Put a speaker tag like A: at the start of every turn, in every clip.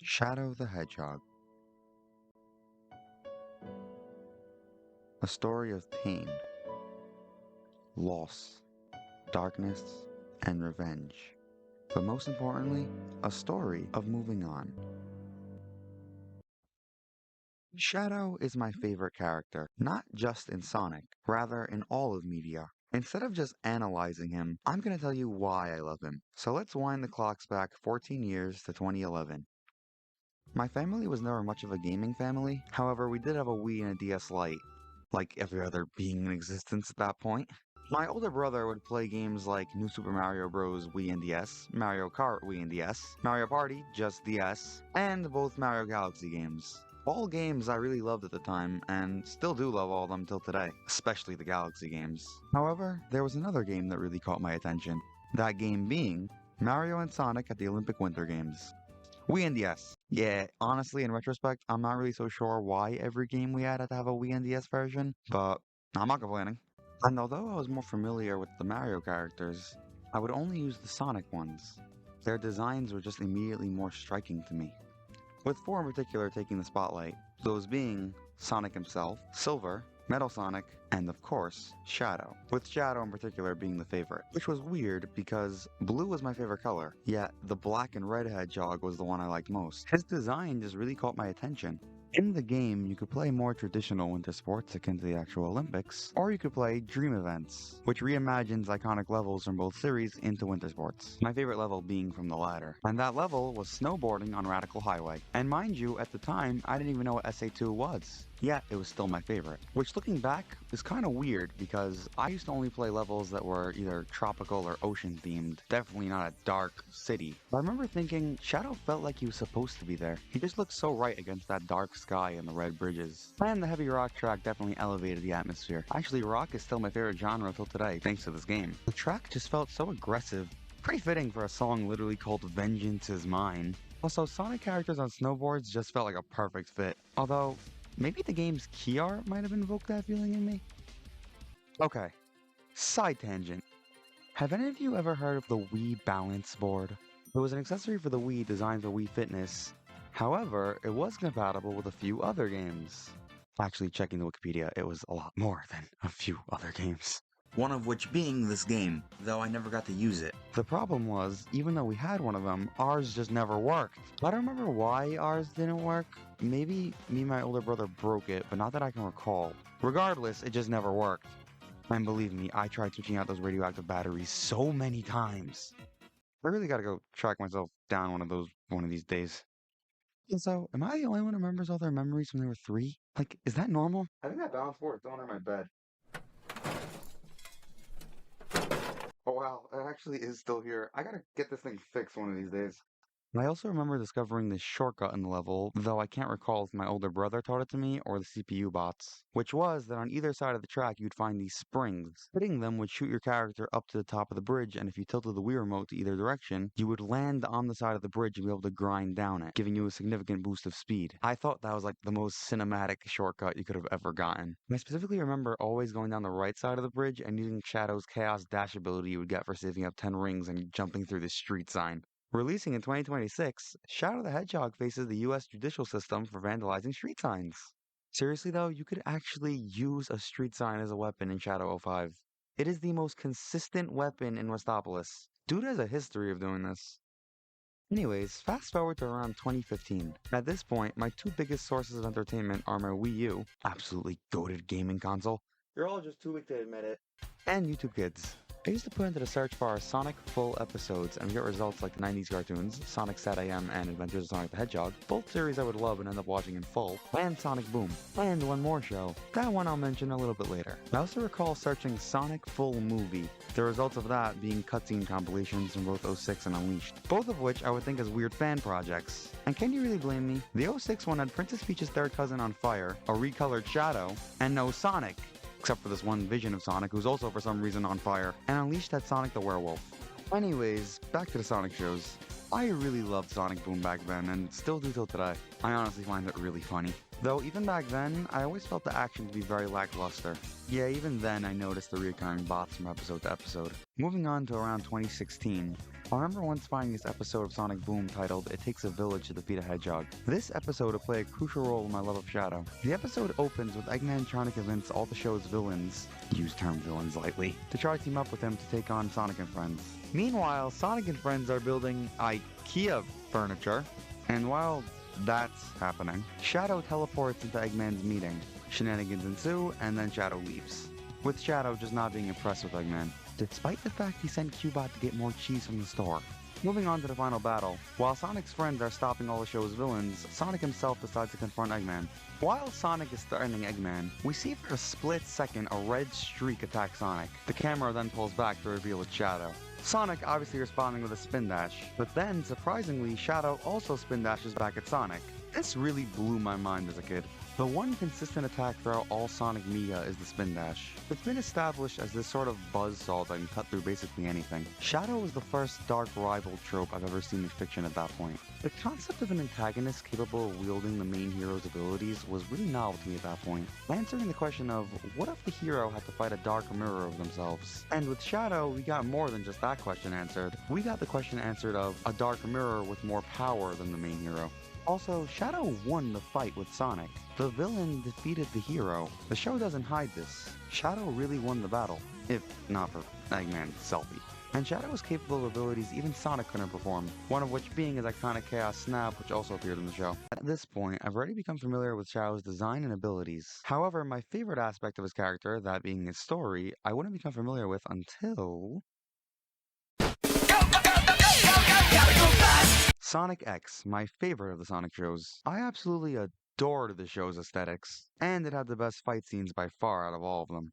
A: Shadow the Hedgehog. A story of pain, loss, darkness, and revenge. But most importantly, a story of moving on. Shadow is my favorite character, not just in Sonic, rather in all of media. Instead of just analyzing him, I'm going to tell you why I love him. So let's wind the clocks back 14 years to 2011. My family was never much of a gaming family, however we did have a Wii and a DS Lite, like every other being in existence at that point. My older brother would play games like New Super Mario Bros. Wii and DS, Mario Kart Wii and DS, Mario Party, just DS, and both Mario Galaxy games. All games I really loved at the time, and still do love all of them till today, especially the Galaxy games. However, there was another game that really caught my attention. That game being Mario and Sonic at the Olympic Winter Games. Wii and DS. Yeah, honestly, in retrospect, I'm not really so sure why every game we had to have a Wii and DS version, but I'm not complaining. And although I was more familiar with the Mario characters, I would only use the Sonic ones. Their designs were just immediately more striking to me. With four in particular taking the spotlight, those being Sonic himself, Silver, Metal Sonic, and of course, Shadow. With Shadow in particular being the favorite, which was weird because blue was my favorite color, yet the black and red Hedgehog was the one I liked most. His design just really caught my attention. In the game, you could play more traditional winter sports akin to the actual Olympics, or you could play Dream Events, which reimagines iconic levels from both series into winter sports. My favorite level being from the latter. And that level was snowboarding on Radical Highway. And mind you, at the time, I didn't even know what SA2 was. Yet, it was still my favorite. Which, looking back, is kind of weird because I used to only play levels that were either tropical or ocean themed, definitely not a dark city. But I remember thinking, Shadow felt like he was supposed to be there. He just looked so right against that dark sky and the red bridges. And the heavy rock track definitely elevated the atmosphere. Actually, rock is still my favorite genre till today, thanks to this game. The track just felt so aggressive. Pretty fitting for a song literally called Vengeance is Mine. Also, Sonic characters on snowboards just felt like a perfect fit. Although, maybe the game's key art might have invoked that feeling in me? Okay, side tangent. Have any of you ever heard of the Wii Balance Board? It was an accessory for the Wii designed for Wii Fitness. However, it was compatible with a few other games. Actually, checking the Wikipedia, it was a lot more than a few other games. One of which being this game, though I never got to use it. The problem was, even though we had one of them, ours just never worked. I don't remember why ours didn't work. Maybe me and my older brother broke it, but not that I can recall. Regardless, it just never worked. And believe me, I tried switching out those radioactive batteries so many times. I really gotta go track myself down one of these days. And so, am I the only one who remembers all their memories when they were 3? Like, is that normal? I think that balance board is still under my bed. Oh wow, it actually is still here. I gotta get this thing fixed one of these days. I also remember discovering this shortcut in the level, though I can't recall if my older brother taught it to me or the CPU bots, which was that on either side of the track you'd find these springs. Hitting them would shoot your character up to the top of the bridge, and if you tilted the Wii remote to either direction, you would land on the side of the bridge and be able to grind down it, giving you a significant boost of speed. I thought that was like the most cinematic shortcut you could have ever gotten. And I specifically remember always going down the right side of the bridge and using Shadow's Chaos Dash ability you would get for saving up 10 rings and jumping through the street sign. Releasing in 2026, Shadow the Hedgehog faces the US judicial system for vandalizing street signs. Seriously though, you could actually use a street sign as a weapon in Shadow 05. It is the most consistent weapon in Westopolis. Dude has a history of doing this. Anyways, fast forward to around 2015. At this point, my two biggest sources of entertainment are my Wii U, absolutely goated gaming console. You're all just too weak to admit it. And YouTube Kids. I used to put into the search bar Sonic full episodes and get results like the 90s cartoons, Sonic Sat AM and Adventures of Sonic the Hedgehog, both series I would love and end up watching in full, and Sonic Boom, and one more show. That one I'll mention a little bit later. I also recall searching Sonic Full Movie, the results of that being cutscene compilations from both 06 and Unleashed, both of which I would think as weird fan projects. And can you really blame me? The 06 one had Princess Peach's third cousin on fire, a recolored Shadow, and no Sonic. Except for this one vision of Sonic, who's also for some reason on fire, and Unleashed had Sonic the Werewolf. Anyways, back to the Sonic shows. I really loved Sonic Boom back then, and still do till today. I honestly find it really funny. Though even back then, I always felt the action to be very lackluster. Yeah, even then I noticed the recurring bots from episode to episode. Moving on to around 2016, I remember once finding this episode of Sonic Boom titled It Takes a Village to Defeat a Hedgehog. This episode would play a crucial role in my love of Shadow. The episode opens with Eggman trying to convince all the show's villains, use term villains lightly, to try to team up with him to take on Sonic and Friends. Meanwhile, Sonic and Friends are building IKEA furniture, and while that's happening, Shadow teleports into Eggman's meeting. Shenanigans ensue, and then Shadow leaves, with Shadow just not being impressed with Eggman, despite the fact he sent Cubot to get more cheese from the store. Moving on to the final battle, while Sonic's friends are stopping all the show's villains, Sonic himself decides to confront Eggman. While Sonic is threatening Eggman, we see for a split second a red streak attack Sonic. The camera then pulls back to reveal its Shadow. Sonic obviously responding with a spin dash, but then, surprisingly, Shadow also spin dashes back at Sonic. This really blew my mind as a kid. The one consistent attack throughout all Sonic media is the spin dash. It's been established as this sort of buzzsaw that can cut through basically anything. Shadow was the first dark rival trope I've ever seen in fiction at that point. The concept of an antagonist capable of wielding the main hero's abilities was really novel to me at that point, answering the question of what if the hero had to fight a dark mirror of themselves? And with Shadow, we got more than just that question answered. We got the question answered of a dark mirror with more power than the main hero. Also, Shadow won the fight with Sonic. The villain defeated the hero. The show doesn't hide this. Shadow really won the battle, if not for Eggman's selfie. And Shadow was capable of abilities even Sonic couldn't perform, one of which being his iconic Chaos Snap, which also appeared in the show. At this point, I've already become familiar with Shadow's design and abilities. However, my favorite aspect of his character, that being his story, I wouldn't become familiar with until Sonic X, my favorite of the Sonic shows. I absolutely adored the show's aesthetics, and it had the best fight scenes by far out of all of them.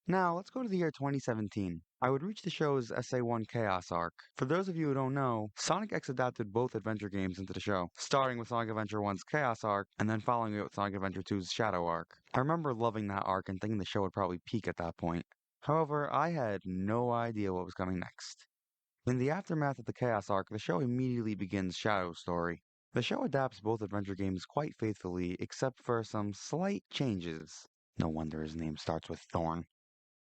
A: Now, let's go to the year 2017. I would reach the show's SA1 Chaos arc. For those of you who don't know, Sonic X adapted both adventure games into the show, starting with Sonic Adventure 1's Chaos arc, and then following it with Sonic Adventure 2's Shadow arc. I remember loving that arc and thinking the show would probably peak at that point. However, I had no idea what was coming next. In the aftermath of the Chaos arc, the show immediately begins Shadow's story. The show adapts both adventure games quite faithfully, except for some slight changes. No wonder his name starts with Thorn.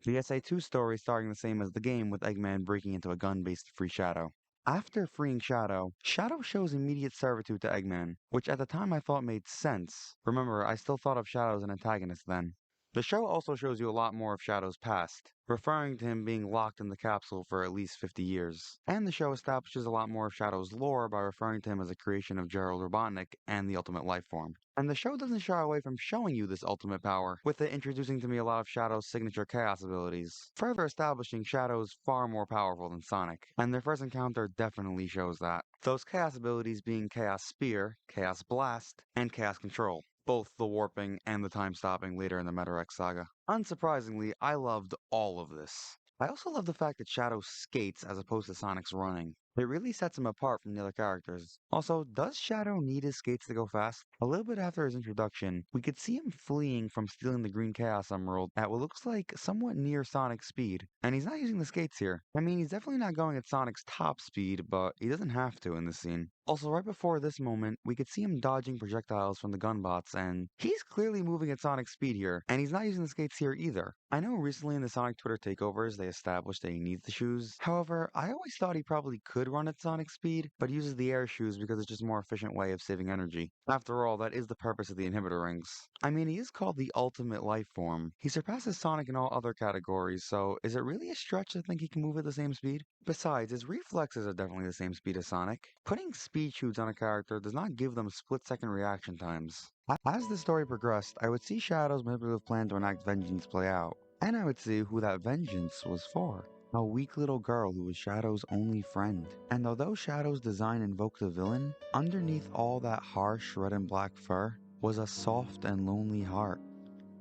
A: The SA2 story starting the same as the game, with Eggman breaking into a gun base to free Shadow. After freeing Shadow, Shadow shows immediate servitude to Eggman, which at the time I thought made sense. Remember, I still thought of Shadow as an antagonist then. The show also shows you a lot more of Shadow's past, referring to him being locked in the capsule for at least 50 years. And the show establishes a lot more of Shadow's lore by referring to him as a creation of Gerald Robotnik and the Ultimate Life Form. And the show doesn't shy away from showing you this ultimate power, with it introducing to me a lot of Shadow's signature chaos abilities, further establishing Shadow's far more powerful than Sonic, and their first encounter definitely shows that. Those chaos abilities being Chaos Spear, Chaos Blast, and Chaos Control, both the warping and the time-stopping later in the Meta-X saga. Unsurprisingly, I loved all of this. I also love the fact that Shadow skates as opposed to Sonic's running. It really sets him apart from the other characters. Also, does Shadow need his skates to go fast? A little bit after his introduction, we could see him fleeing from stealing the Green Chaos Emerald at what looks like somewhat near Sonic's speed. And he's not using the skates here. I mean, he's definitely not going at Sonic's top speed, but he doesn't have to in this scene. Also, right before this moment, we could see him dodging projectiles from the gunbots, and he's clearly moving at Sonic's speed here, and he's not using the skates here either. I know recently in the Sonic Twitter takeovers they established that he needs the shoes. However, I always thought he probably could run at Sonic speed, but uses the air shoes because it's just a more efficient way of saving energy. After all, that is the purpose of the inhibitor rings. I mean, he is called the Ultimate Life Form. He surpasses Sonic in all other categories, so is it really a stretch to think he can move at the same speed? Besides, his reflexes are definitely the same speed as Sonic. Putting speed shoots on a character does not give them split-second reaction times. As the story progressed, I would see Shadow's manipulative plan to enact vengeance play out, and I would see who that vengeance was for. A weak little girl who was Shadow's only friend. And although Shadow's design invoked a villain, underneath all that harsh red and black fur was a soft and lonely heart.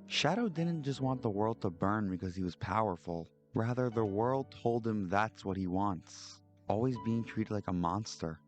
A: Shadow didn't just want the world to burn because he was powerful. Rather, the world told him that's what he wants. Always being treated like a monster.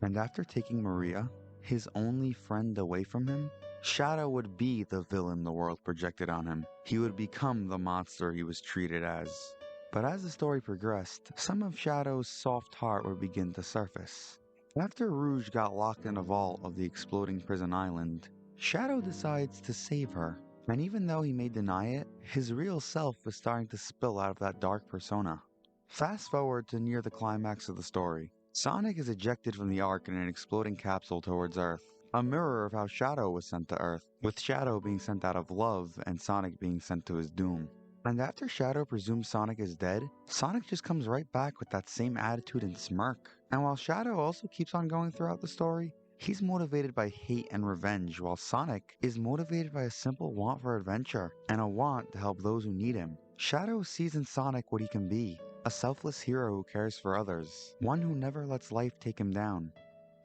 A: And after taking Maria, his only friend, away from him, Shadow would be the villain the world projected on him. He would become the monster he was treated as. But as the story progressed, some of Shadow's soft heart would begin to surface. After Rouge got locked in a vault of the exploding prison island, Shadow decides to save her, and even though he may deny it, his real self is starting to spill out of that dark persona. Fast forward to near the climax of the story. Sonic is ejected from the Ark in an exploding capsule towards Earth, a mirror of how Shadow was sent to Earth, with Shadow being sent out of love and Sonic being sent to his doom. And after Shadow presumes Sonic is dead, Sonic just comes right back with that same attitude and smirk. And while Shadow also keeps on going throughout the story, he's motivated by hate and revenge, while Sonic is motivated by a simple want for adventure and a want to help those who need him. Shadow sees in Sonic what he can be, a selfless hero who cares for others, one who never lets life take him down.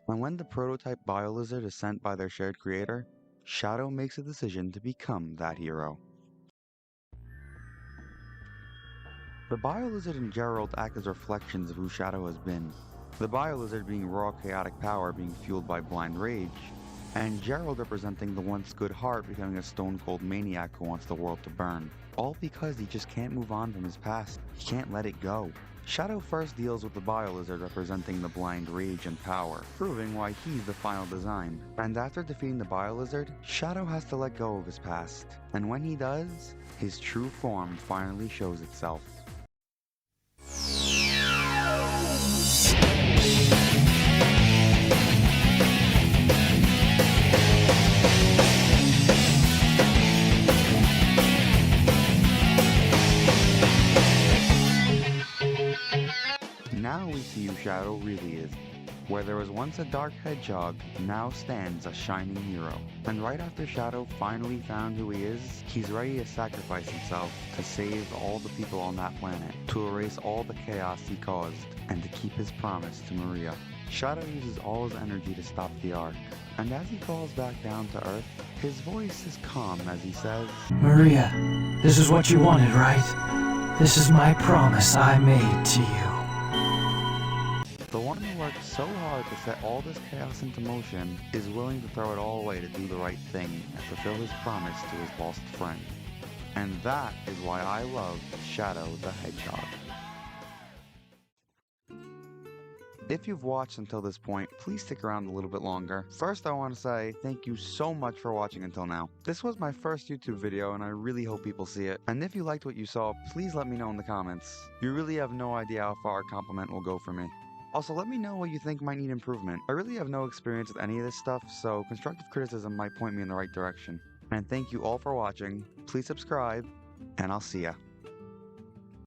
A: And when the prototype Biolizard is sent by their shared creator, Shadow makes a decision to become that hero. The Biolizard and Gerald act as reflections of who Shadow has been. The Biolizard being raw chaotic power being fueled by blind rage, and Gerald representing the once good heart becoming a stone-cold maniac who wants the world to burn. All because he just can't move on from his past. He can't let it go. Shadow first deals with the Biolizard representing the blind rage and power, proving why he's the final design. And after defeating the Biolizard, Shadow has to let go of his past. And when he does, his true form finally shows itself. Now we see who Shadow really is. Where there was once a dark hedgehog, now stands a shining hero. And right after Shadow finally found who he is, he's ready to sacrifice himself to save all the people on that planet, to erase all the chaos he caused, and to keep his promise to Maria. Shadow uses all his energy to stop the Ark, and as he falls back down to Earth, his voice is calm as he says,
B: "Maria, this is what you wanted, right? This is my promise I made to you."
A: the one who worked so hard to set all this chaos into motion is willing to throw it all away to do the right thing and fulfill his promise to his lost friend. And that is why I love Shadow the Hedgehog. If you've watched until this point, please stick around a little bit longer. First, I want to say thank you so much for watching until now. This was my first YouTube video and I really hope people see it. And if you liked what you saw, please let me know in the comments. You really have no idea how far a compliment will go for me. Also, let me know what you think might need improvement. I really have no experience with any of this stuff, so constructive criticism might point me in the right direction. And thank you all for watching. Please subscribe, and I'll see ya.